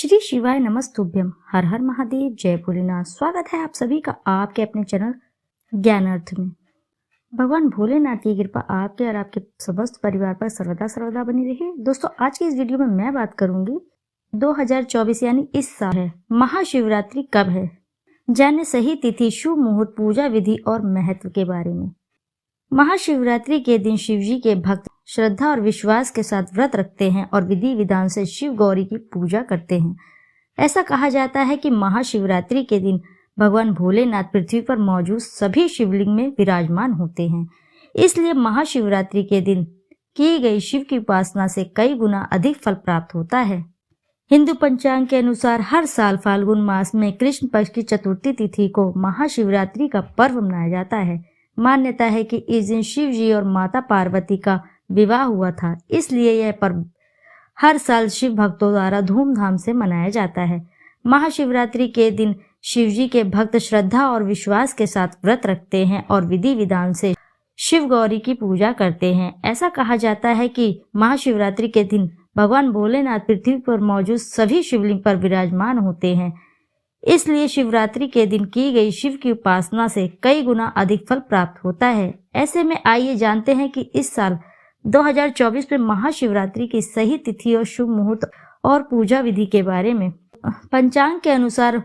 श्री शिवाय नमस्तुभ्यम। हर हर महादेव, जय भोलेनाथ। स्वागत है आप सभी का आपके अपने चैनल ज्ञान अर्थ में। भगवान भोलेनाथ की कृपा आपके और आपके समस्त परिवार पर सर्वदा सर्वदा बनी रहे। दोस्तों, आज की इस वीडियो में मैं बात करूंगी 2024 यानी इस साल है महाशिवरात्रि कब है, जाने सही तिथि, शुभ मुहूर्त, पूजा विधि और महत्व के बारे में। महाशिवरात्रि के दिन शिवजी के भक्त श्रद्धा और विश्वास के साथ व्रत रखते हैं और विधि विधान से शिव गौरी की पूजा करते हैं। ऐसा कहा जाता है कि महाशिवरात्रि के दिन भगवान भोलेनाथ पृथ्वी पर मौजूद सभी शिवलिंग में विराजमान होते हैं। इसलिए महाशिवरात्रि के दिन की गई शिव की उपासना से कई गुना अधिक फल प्राप्त होता है। हिंदू पंचांग के अनुसार हर साल फाल्गुन मास में कृष्ण पक्ष की चतुर्थी तिथि को महाशिवरात्रि का पर्व मनाया जाता है। मान्यता है कि इस दिन शिव जी और माता पार्वती का विवाह हुआ था, इसलिए यह पर्व हर साल शिव भक्तों द्वारा धूमधाम से मनाया जाता है। महाशिवरात्रि के दिन शिव जी के भक्त श्रद्धा और विश्वास के साथ व्रत रखते हैं और विधि विधान से शिव गौरी की पूजा करते हैं। ऐसा कहा जाता है कि महाशिवरात्रि के दिन भगवान भोलेनाथ पृथ्वी पर मौजूद सभी शिवलिंग पर विराजमान होते हैं, इसलिए शिवरात्रि के दिन की गई शिव की उपासना से कई गुना अधिक फल प्राप्त होता है। ऐसे में आइए जानते हैं कि इस साल 2024 में महाशिवरात्रि की सही तिथि और शुभ मुहूर्त और पूजा विधि के बारे में। पंचांग के अनुसार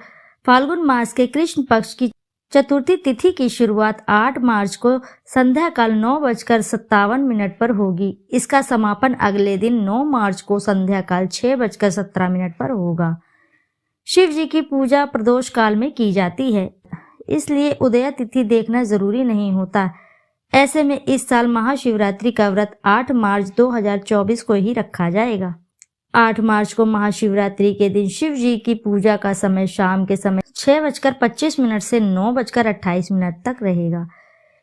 फाल्गुन मास के कृष्ण पक्ष की चतुर्थी तिथि की शुरुआत 8 मार्च को संध्या काल 9:57 पर होगी। इसका समापन अगले दिन 9 मार्च को संध्या काल 6:17 पर होगा। शिव जी की पूजा प्रदोष काल में की जाती है, इसलिए उदय तिथि देखना जरूरी नहीं होता। ऐसे में इस साल महाशिवरात्रि का व्रत 8 मार्च 2024 को ही रखा जाएगा। 8 मार्च को महाशिवरात्रि के दिन शिव जी की पूजा का समय शाम के समय 6:25 से 9:28 तक रहेगा।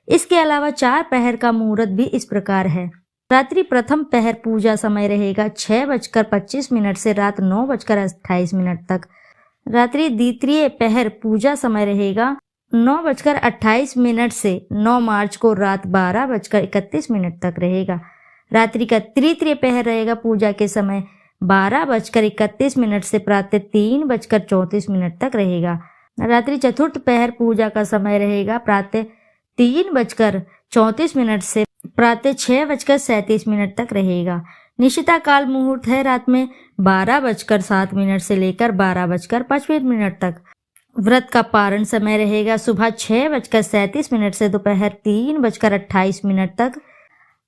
इसके अलावा 4 पहर का मुहूर्त भी इस प्रकार है। रात्रि प्रथम पहर पूजा समय रहेगा 6:25 से रात 9:28 तक। रात्रि द्वितीय पहर पूजा समय रहेगा 9:28 से 9 मार्च को रात 12:31 तक रहेगा। रात्रि का तृतीय पहर रहेगा पूजा के समय 12:31 से प्रातः 3:34 तक रहेगा। रात्रि चतुर्थ पहर पूजा का समय रहेगा प्रातः 3:34 से प्रातः 6:37 तक रहेगा। निशिता काल मुहूर्त है रात में 12:07 से लेकर 12:55 तक। व्रत का पारण समय रहेगा सुबह 6:37 से दोपहर 3:28 तक।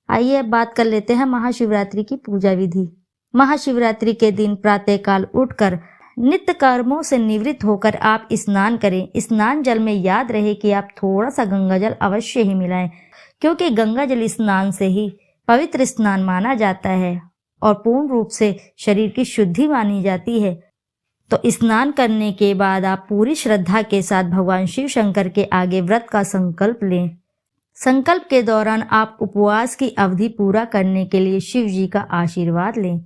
आइए अब बात कर लेते हैं महाशिवरात्रि की पूजा विधि। महाशिवरात्रि के दिन प्रातः काल उठकर नित्य कर्मों से निवृत्त होकर आप स्नान करें। स्नान जल में याद रहे कि आप थोड़ा सा गंगा जल अवश्य ही मिलाएं, क्योंकि गंगा जल स्नान से ही पवित्र स्नान माना जाता है और पूर्ण रूप से शरीर की शुद्धि मानी जाती है। तो स्नान करने के बाद आप पूरी श्रद्धा के साथ भगवान शिव शंकर के आगे व्रत का संकल्प लें। संकल्प के दौरान आप उपवास की अवधि पूरा करने के लिए शिव जी का आशीर्वाद लें।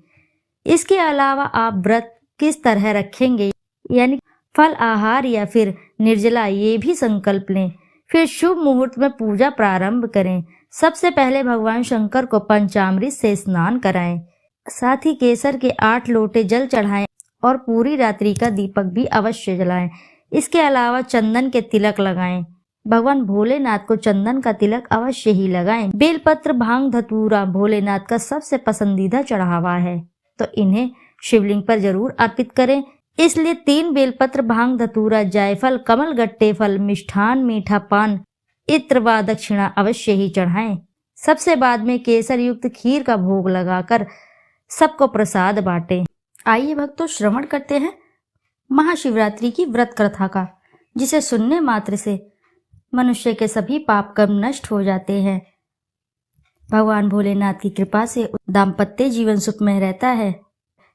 इसके अलावा आप व्रत किस तरह रखेंगे, यानी फल आहार या फिर निर्जला, ये भी संकल्प लें। फिर शुभ मुहूर्त में पूजा प्रारंभ करें। सबसे पहले भगवान शंकर को पंचामृत से स्नान कराएं, साथ ही केसर के 8 लोटे जल चढ़ाएं और पूरी रात्रि का दीपक भी अवश्य जलाएं। इसके अलावा चंदन के तिलक लगाएं। भगवान भोलेनाथ को चंदन का तिलक अवश्य ही लगाएं। बेलपत्र, भांग, धतूरा भोलेनाथ का सबसे पसंदीदा चढ़ावा है, तो इन्हें शिवलिंग पर जरूर अर्पित करें। इसलिए 3 बेलपत्र, भांग, धतूरा, जायफल, कमल गट्टे फल, मिष्ठान, मीठा पान, इत्र व दक्षिणा अवश्य ही चढ़ाएं। सबसे बाद में केसर युक्त खीर का भोग लगाकर सबको प्रसाद बांटें। आइए भक्तों, श्रवण करते हैं महाशिवरात्रि की व्रत कथा का, जिसे सुनने मात्र से मनुष्य के सभी पाप कर्म नष्ट हो जाते हैं। भगवान भोलेनाथ की कृपा से दाम्पत्य जीवन सुखमय रहता है।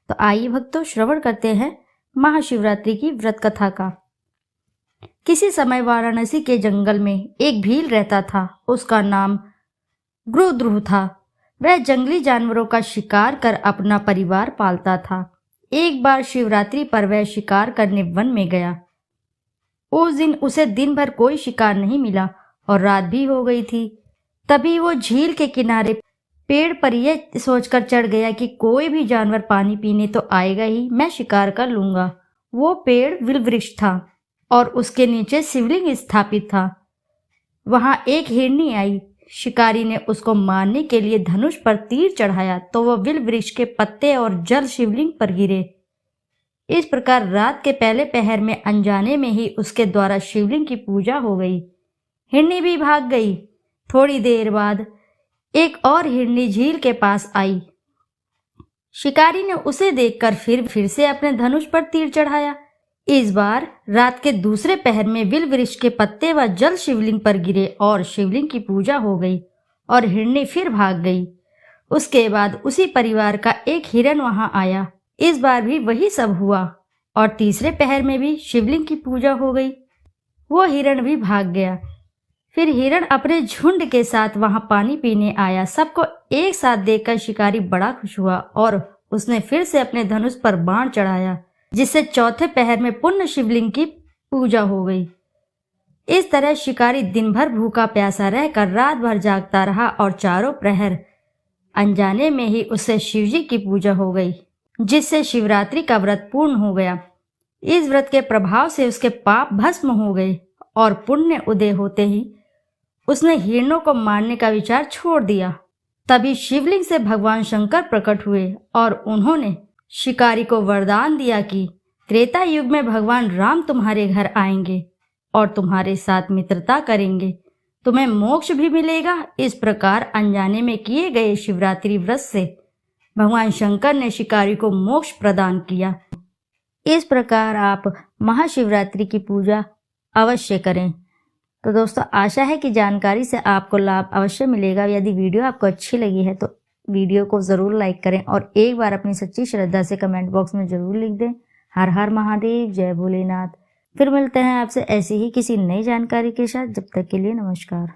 तो आइए भक्तों, श्रवण करते हैं महाशिवरात्रि की व्रत कथा का। किसी समय वाराणसी के जंगल में एक भील रहता था। उसका नाम गुरुद्रुह था। वह जंगली जानवरों का शिकार कर अपना परिवार पालता था। एक बार शिवरात्रि पर वह शिकार करने वन में गया। उस दिन उसे दिन भर कोई शिकार नहीं मिला और रात भी हो गई थी। तभी वो झील के किनारे पेड़ पर यह सोचकर चढ़ गया कि कोई भी जानवर पानी पीने तो आएगा ही, मैं शिकार कर लूंगा। वो पेड़ विल वृक्ष था और उसके नीचे शिवलिंग स्थापित था। वहां एक हिरनी आई। शिकारी ने उसको मारने के लिए धनुष पर तीर चढ़ाया तो वह विल वृक्ष के पत्ते और जल शिवलिंग पर गिरे। इस प्रकार रात के पहले पहर में अनजाने में ही उसके द्वारा शिवलिंग की पूजा हो गई। हिरनी भी भाग गई। थोड़ी देर बाद एक और हिरनी झील के पास आई। शिकारी ने उसे देखकर फिर से अपने धनुष पर तीर चढ़ाया। इस बार रात के दूसरे पहर में विल वृक्ष के पत्ते व जल शिवलिंग पर गिरे और शिवलिंग की पूजा हो गई और हिरनी फिर भाग गई। उसके बाद उसी परिवार का एक हिरण वहां आया। इस बार भी वही सब हुआ और तीसरे पहर में भी शिवलिंग की पूजा हो गई। वो हिरण भी भाग गया। फिर हिरण अपने झुंड के साथ वहां पानी पीने आया। सबको एक साथ देखकर शिकारी बड़ा खुश हुआ और उसने फिर से अपने धनुष पर बाण चढ़ाया, जिससे चौथे पहर में पुण्य शिवलिंग की पूजा हो गई। इस तरह शिकारी दिन भर भूखा प्यासा रहकर रात भर जागता रहा और चारों प्रहर अनजाने में ही उससे शिवजी की पूजा हो गई, जिससे शिवरात्रि का व्रत पूर्ण हो गया। इस व्रत के प्रभाव से उसके पाप भस्म हो गए और पुण्य उदय होते ही उसने हिरणों को मारने का विचार छोड़ दिया। तभी शिवलिंग से भगवान शंकर प्रकट हुए और उन्होंने शिकारी को वरदान दिया कि त्रेता युग में भगवान राम तुम्हारे घर आएंगे और तुम्हारे साथ मित्रता करेंगे, तुम्हें मोक्ष भी मिलेगा। इस प्रकार अनजाने में किए गए शिवरात्रि व्रत से भगवान शंकर ने शिकारी को मोक्ष प्रदान किया। इस प्रकार आप महाशिवरात्रि की पूजा अवश्य करें। तो दोस्तों, आशा है कि जानकारी से आपको लाभ अवश्य मिलेगा। यदि वीडियो आपको अच्छी लगी है तो वीडियो को ज़रूर लाइक करें और एक बार अपनी सच्ची श्रद्धा से कमेंट बॉक्स में ज़रूर लिख दें, हर हर महादेव, जय भोलेनाथ। फिर मिलते हैं आपसे ऐसी ही किसी नई जानकारी के साथ। जब तक के लिए नमस्कार।